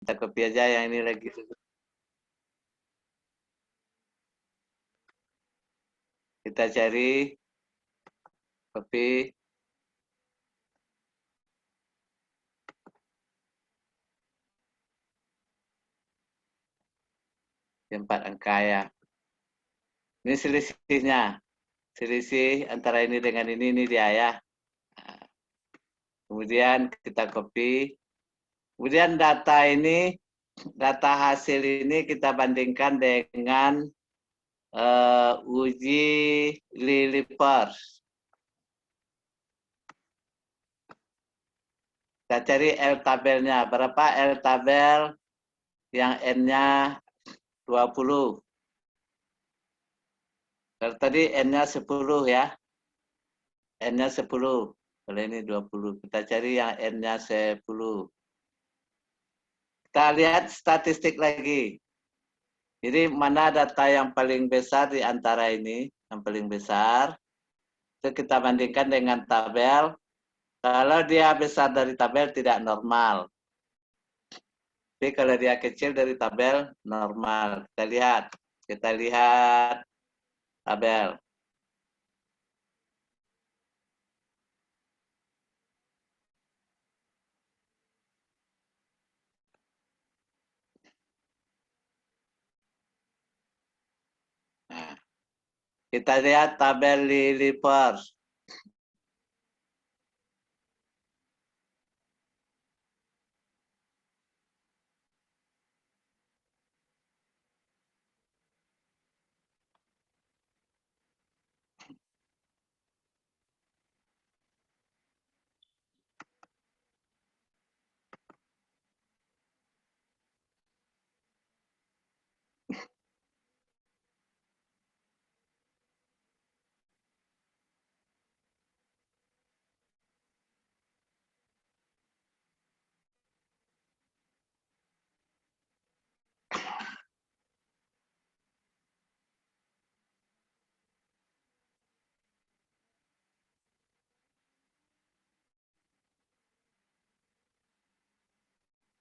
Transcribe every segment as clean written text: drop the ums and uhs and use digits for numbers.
Kita copy aja yang ini lagi. Kita cari, copy. Empat angka ya. Ini selisihnya. Selisih antara ini dengan ini dia ya. Nah, kemudian kita copy. Kemudian data ini, data hasil ini kita bandingkan dengan uji Lilipers. Kita cari L tabelnya. Berapa L tabel yang N-nya 20? Kalau tadi N-nya 10 ya. N-nya 10. Kalau ini 20. Kita cari yang N-nya 10. Kita lihat statistik lagi. Jadi mana data yang paling besar di antara ini? Yang paling besar. Itu kita bandingkan dengan tabel. Kalau dia besar dari tabel tidak normal. Tapi kalau dia kecil dari tabel normal. Kita lihat tabel. Nah, kita lihat tabel Lilipers.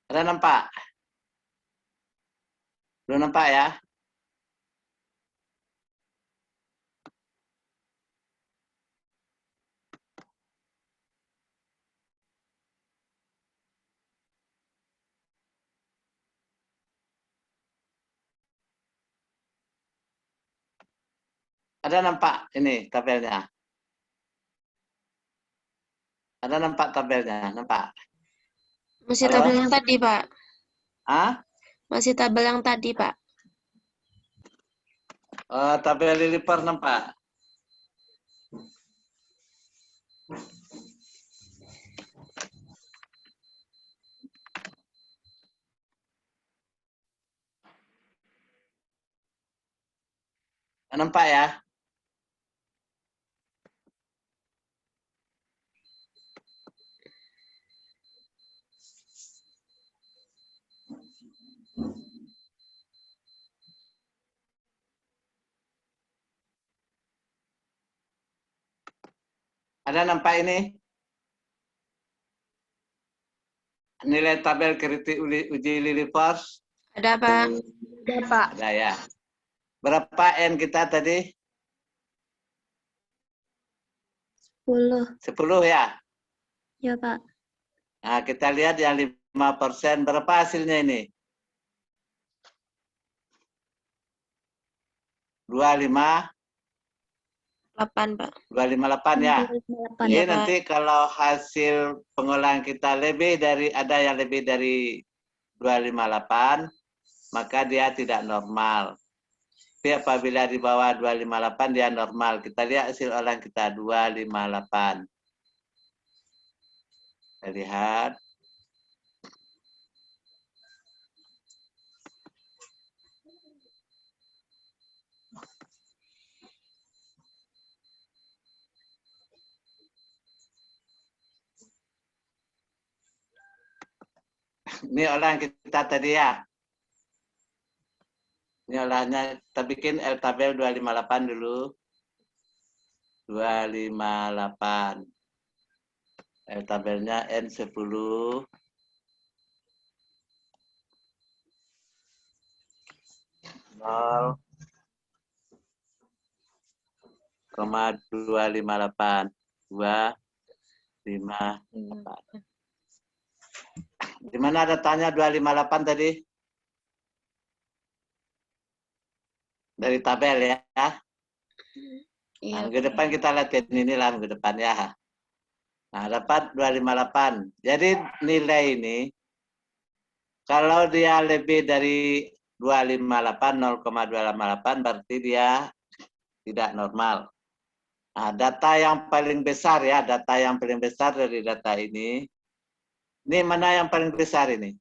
Ada nampak? Belum nampak ya? Ada nampak ini tabelnya? Ada nampak tabelnya? Nampak? Masih Halo? tabel yang tadi, Pak. Ah? Masih tabel yang tadi, Pak. Tabel Lilipers nampak? Nampak ya? Ada nampak ini? Nilai tabel kritik uji Lilipers? Ada, Pak. Ada, Pak. Ada ya. Berapa N kita tadi? 10. 10 ya? Ya, Pak. Nah, kita lihat yang 5%. Berapa hasilnya ini? 25, 8, Pak. 258 ya? 8. Jadi Iya, Pak. nanti kalau hasil pengolahan kita ada yang lebih dari 258, maka dia tidak normal. Tapi apabila di bawah 258 dia normal. Kita lihat hasil olahan kita 258. Kita lihat. Ini olahan kita tadi ya. Ini olahannya kita bikin L tabel 258 dulu. 258. L tabelnya N10. 0,258. 258. Di mana ada tanya 258 tadi? Dari tabel ya. Iya. Minggu depan kita latihan inilah minggu depan ya. Nah, dapat 258. Jadi nilai ini kalau dia lebih dari 258, 0,258 berarti dia tidak normal. Nah, data yang paling besar ya, data yang paling besar dari data ini mana yang paling besar ini?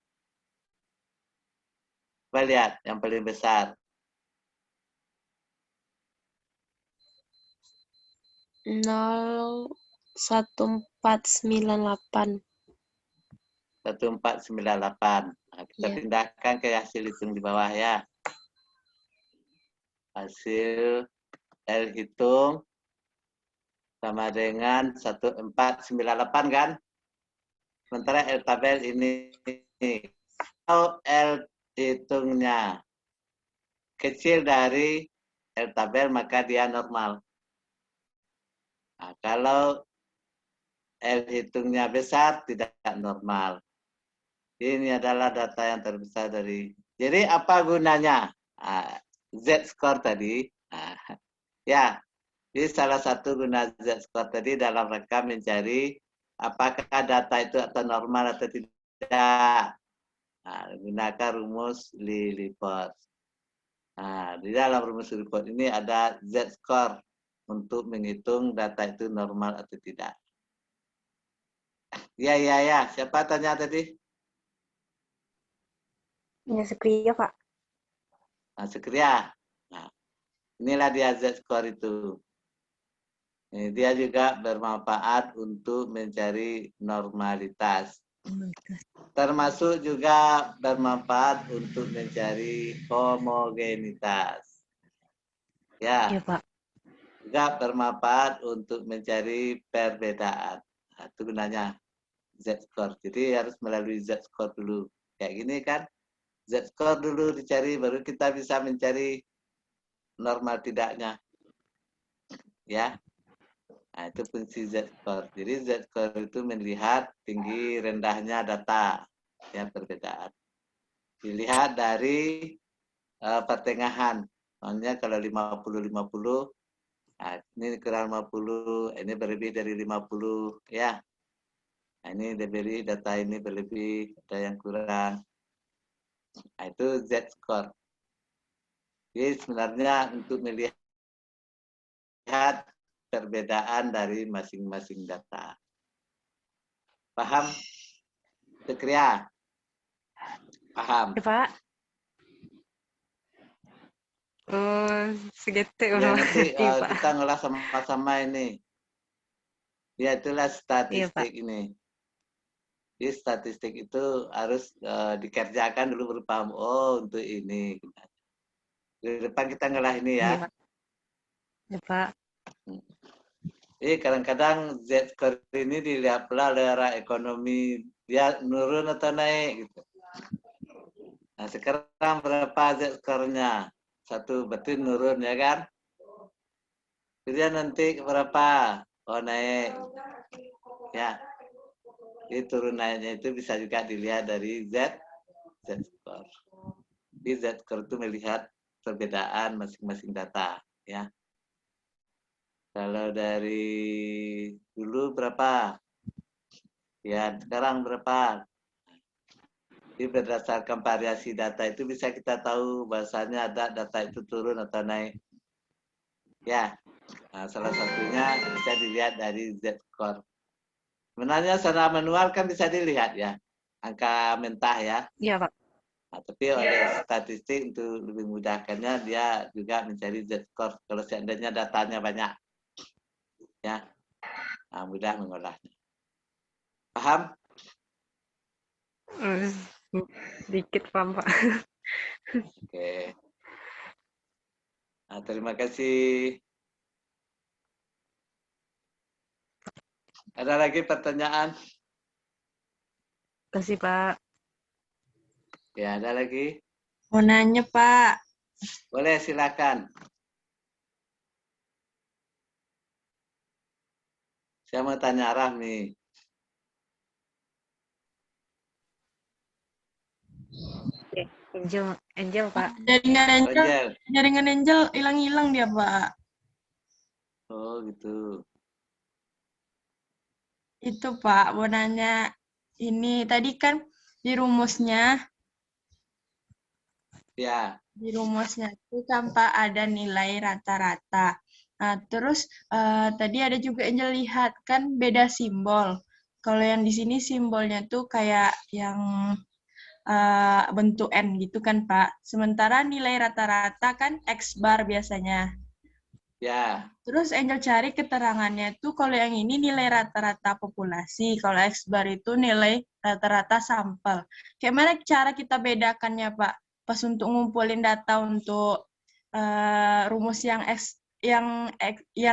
Coba lihat yang paling besar. 0,1498. 1498. Nah, kita Iya. pindahkan ke hasil hitung di bawah ya. Hasil L hitung sama dengan 1498 kan? Sementara L tabel ini. Kalau L hitungnya kecil dari L tabel maka dia normal. Nah, kalau L hitungnya besar tidak normal. Ini adalah data yang terbesar dari. Jadi apa gunanya Z-score tadi? Ya, jadi salah satu guna Z-score tadi dalam rangka mencari apakah data itu atau normal atau tidak. Gunakan rumus Lilliput. Di dalam rumus Lilliput ini ada Z-score untuk menghitung data itu normal atau tidak. Ya. Siapa tanya tadi? Ya, Sekria, Pak. Sekria. Nah, inilah dia Z-score itu. Dia juga bermanfaat untuk mencari normalitas. Termasuk juga bermanfaat untuk mencari homogenitas. Ya. Iya, Pak. Juga bermanfaat untuk mencari perbedaan. Nah, itu gunanya Z-score. Jadi harus melalui Z-score dulu. Kayak gini kan. Z-score dulu dicari, baru kita bisa mencari normal tidaknya. Ya. Nah, itu fungsi Z-score. Jadi Z-score itu melihat tinggi rendahnya data. Ya, perbedaan. Dilihat dari pertengahan. Soalnya kalau 50-50, nah, ini kurang 50, ini berlebih dari 50. Ya. Nah, ini diberi data ini berlebih, ada yang kurang. Nah, itu Z-score. Jadi sebenarnya untuk melihat perbedaan dari masing-masing data. Paham? Sekria? Paham? Ya, Pak. Oh, segitu. Ya, nanti Iya, Pak. kita ngolah sama-sama ini. Ya, itulah Iya, Pak. statistik ini. Jadi statistik itu harus dikerjakan dulu baru paham. Oh, untuk ini. Di depan kita ngolah ini ya. Iya, Pak. Ya, Pak. Jadi kadang-kadang Z-score ini dilihat pula oleh orang ekonomi, dia menurun atau naik gitu. Nah, sekarang berapa Z-score-nya? 1 berarti nurun ya kan? Kemudian nanti berapa? Oh, naik. Ya. Jadi turun naiknya itu bisa juga dilihat dari Z-score. Jadi Z-score itu melihat perbedaan masing-masing data ya. Kalau dari dulu berapa? Ya, sekarang berapa? Jadi berdasarkan variasi data itu bisa kita tahu bahasanya ada data itu turun atau naik. Ya, nah, salah satunya bisa dilihat dari Z-score. Sebenarnya secara manual kan bisa dilihat ya, angka mentah ya. Iya, Pak. Nah, tapi oleh statistik untuk lebih mudahkannya dia juga mencari Z-score kalau seandainya datanya banyak. Ya, nah, mudah mengolahnya. Paham? Sedikit paham, Pak. Oke. Nah, terima kasih. Ada lagi pertanyaan? Kasih, Pak. Ya, ada lagi. Mau nanya, Pak. Boleh, silakan. Saya mau tanya Rahmi. Oke. Angel, Pak. Angel. Jaringan Angel hilang-hilang dia, Pak. Oh, gitu. Itu, Pak, mau nanya ini tadi kan di rumusnya Ya, itu tanpa ada nilai rata-rata. Nah, terus tadi ada juga Angel lihat kan beda simbol. Kalau yang di sini simbolnya tuh kayak yang bentuk N gitu kan, Pak. Sementara nilai rata-rata kan X bar biasanya. ya. Terus Angel cari keterangannya tuh kalau yang ini nilai rata-rata populasi, kalau X bar itu nilai rata-rata sampel. Kayak mana cara kita bedakannya, Pak? Pas untuk ngumpulin data untuk rumus yang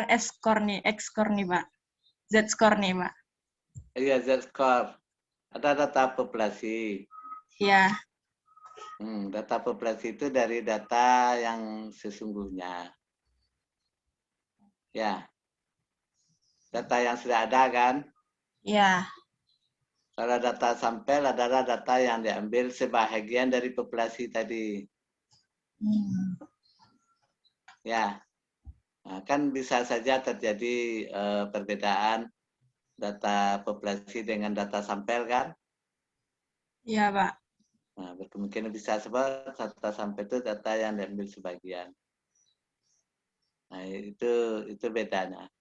S-score nih, Pak. Z-score nih, Pak. Iya, Z-score. Ada data populasi. Ya, Data populasi itu dari data yang sesungguhnya. Ya, data yang sudah ada kan. ya. Kalau data sampel adalah data yang diambil sebahagian dari populasi tadi. Ya, nah, kan bisa saja terjadi perbedaan data populasi dengan data sampel kan. Iya, Pak. Nah, berkemungkinan bisa sebab data sampel itu data yang diambil sebagian. Nah, itu bedanya.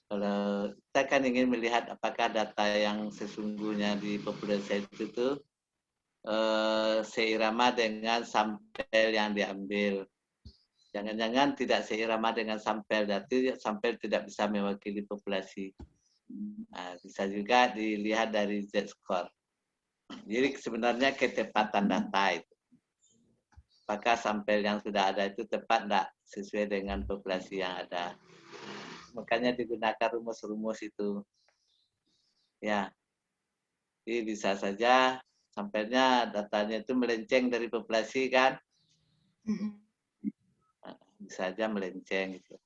Kalau kita kan ingin melihat apakah data yang sesungguhnya di populasi itu tuh seirama dengan sampel yang diambil. Jangan-jangan tidak seirama dengan sampel, berarti sampel tidak bisa mewakili populasi. Nah, bisa juga dilihat dari Z-score. Jadi sebenarnya ketepatan data itu. Apakah sampel yang sudah ada itu tepat tidak sesuai dengan populasi yang ada. Makanya digunakan rumus-rumus itu. Ya, jadi bisa saja sampelnya datanya itu melenceng dari populasi kan, bisa saja melenceng gitu.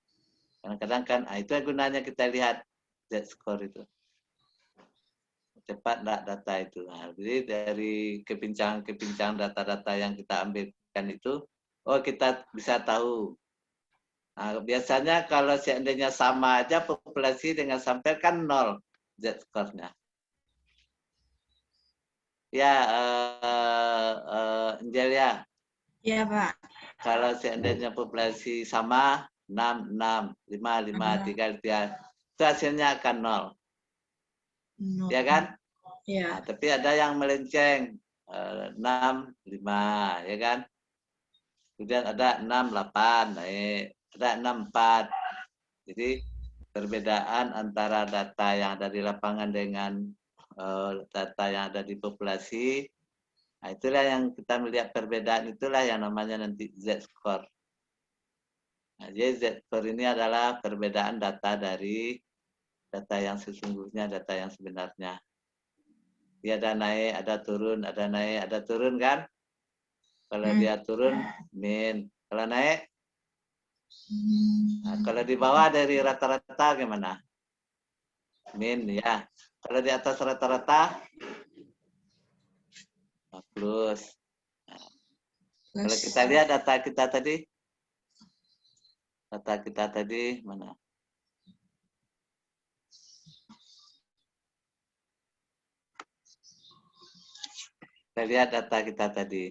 Kadang-kadang kan itu gunanya kita lihat Z-score itu. Cepat enggak data itu. Nah, jadi dari kepincangan data-data yang kita ambilkan itu, oh kita bisa tahu. Nah, biasanya kalau seandainya sama aja populasi dengan sampel kan 0 Z-score-nya. Ya, Angel ya. Iya, Pak. Kalau seandainya populasi sama 6, 6, 5, 5, 3, 3, itu hasilnya akan 0. Ya kan? Iya. Nah, tapi ada yang melenceng 6, 5, ya kan? Kemudian ada 6, 8, naik. Ada 6, 4. Jadi perbedaan antara data yang ada di lapangan dengan data yang ada di populasi, nah itulah yang kita melihat perbedaan, itulah yang namanya nanti Z-score. Nah, jadi Z-score ini adalah perbedaan data dari data yang sesungguhnya, data yang sebenarnya. Dia ada naik, ada turun, ada naik, ada turun kan? Kalau dia turun, min. Kalau naik, nah, kalau di bawah dari rata-rata gimana? Min ya. Kalau di atas rata-rata, plus. Nah, kalau kita lihat data kita tadi mana? Kita lihat data kita tadi.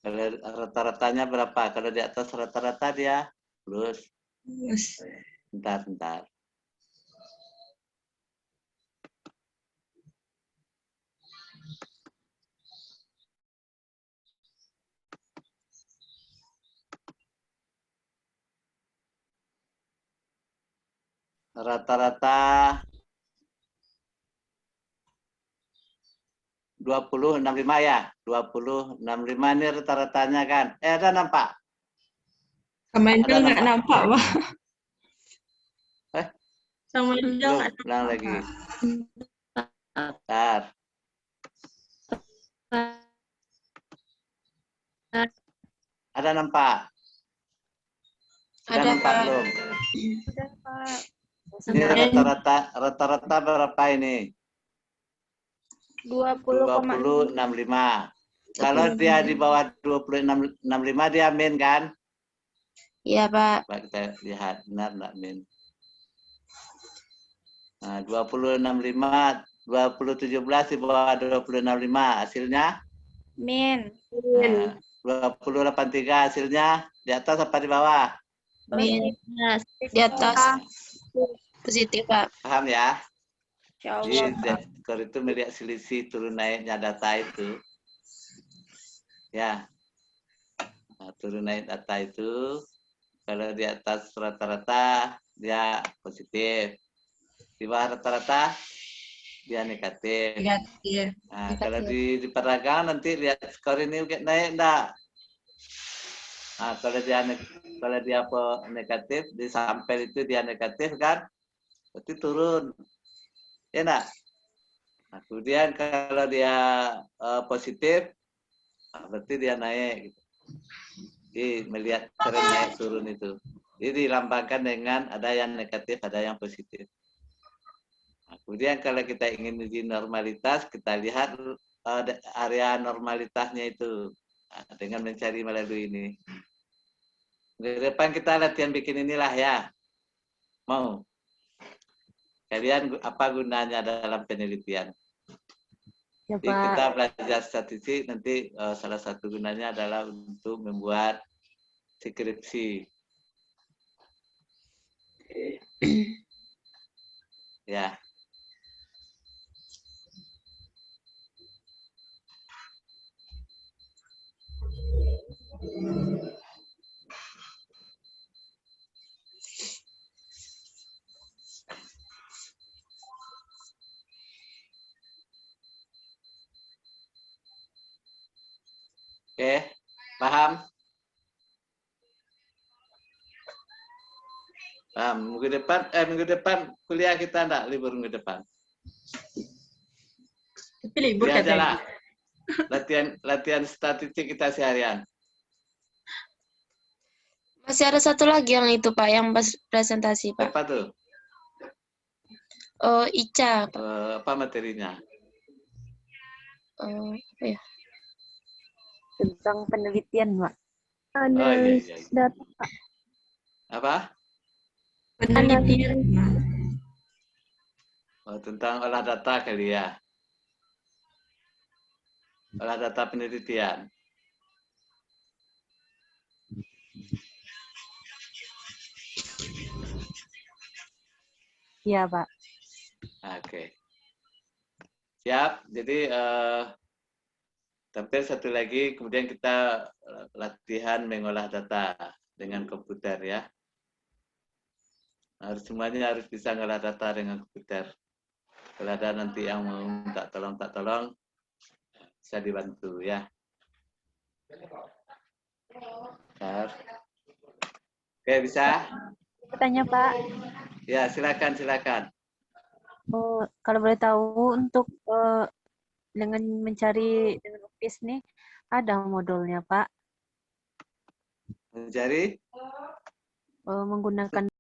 Kalau rata-ratanya berapa? Kalau di atas rata-rata dia plus. Bentar. Rata-rata 2065 ya. 2065 ini rata-ratanya kan. Ada nampak? Sama Ada Angel nggak nampak, Pak. Sama Angel Belum, nggak ulang lagi. Ada nampak? Sudah Ada, nampak Pak. belum? Sudah, Pak. Ini rata-rata berapa ini? 20,6. 20,65. Kalau dia di bawah 20,65 dia min kan? Iya, Pak. Coba kita lihat benar enggak min. Nah, 20,65, 2017 di bawah 20,65 hasilnya? Min. Nah, 20,83 hasilnya di atas apa di bawah? Min. Di atas. Positif, Pak. Paham ya? Ya Jadi Allah, Pak. skor itu melihat selisih turun naiknya data itu. Ya. Nah, turun naik data itu kalau di atas rata-rata dia positif. Di bawah rata-rata dia negatif. Negatif. Nah, kalau di peragangan nanti lihat skor ini naik enggak? Nah, kalau dia negatif, di sampel itu dia negatif kan? Berarti turun. Ya enggak? Nah, kemudian kalau dia positif, berarti dia naik. Gitu. Jadi melihat tren naik turun itu. Jadi dilambangkan dengan ada yang negatif, ada yang positif. Nah, kemudian kalau kita ingin uji normalitas, kita lihat area normalitasnya itu dengan mencari melalui ini. Di depan kita latihan bikin inilah ya. Mau? Kalian apa gunanya dalam penelitian? Ya, Jadi Pak. kita belajar statistik nanti salah satu gunanya adalah untuk membuat skripsi. Ya. Oke, paham? Paham. Minggu depan kuliah kita enggak libur minggu depan. Tapi libur Ya katanya. latihan statistik kita seharian. Masih ada satu lagi yang itu, Pak, yang presentasi, Pak. Apa tuh? Oh, Ica, Pak. Apa materinya? Apa ya? Tentang penelitian, Pak. Oh iya. Data. Apa? Penelitian. Oh, tentang olah data kali ya. Olah data penelitian. Iya, Pak. Oke. Siap. Jadi tampil satu lagi, kemudian kita latihan mengolah data dengan komputer ya. Semuanya harus bisa mengolah data dengan komputer. Kalau ada nanti yang mau minta tolong, bisa dibantu ya. Bentar. Oke, bisa? Bertanya, Pak. Ya, silakan. Kalau boleh tahu untuk dengan mencari dengan UPIS nih ada modulnya, Pak. Mencari Menggunakan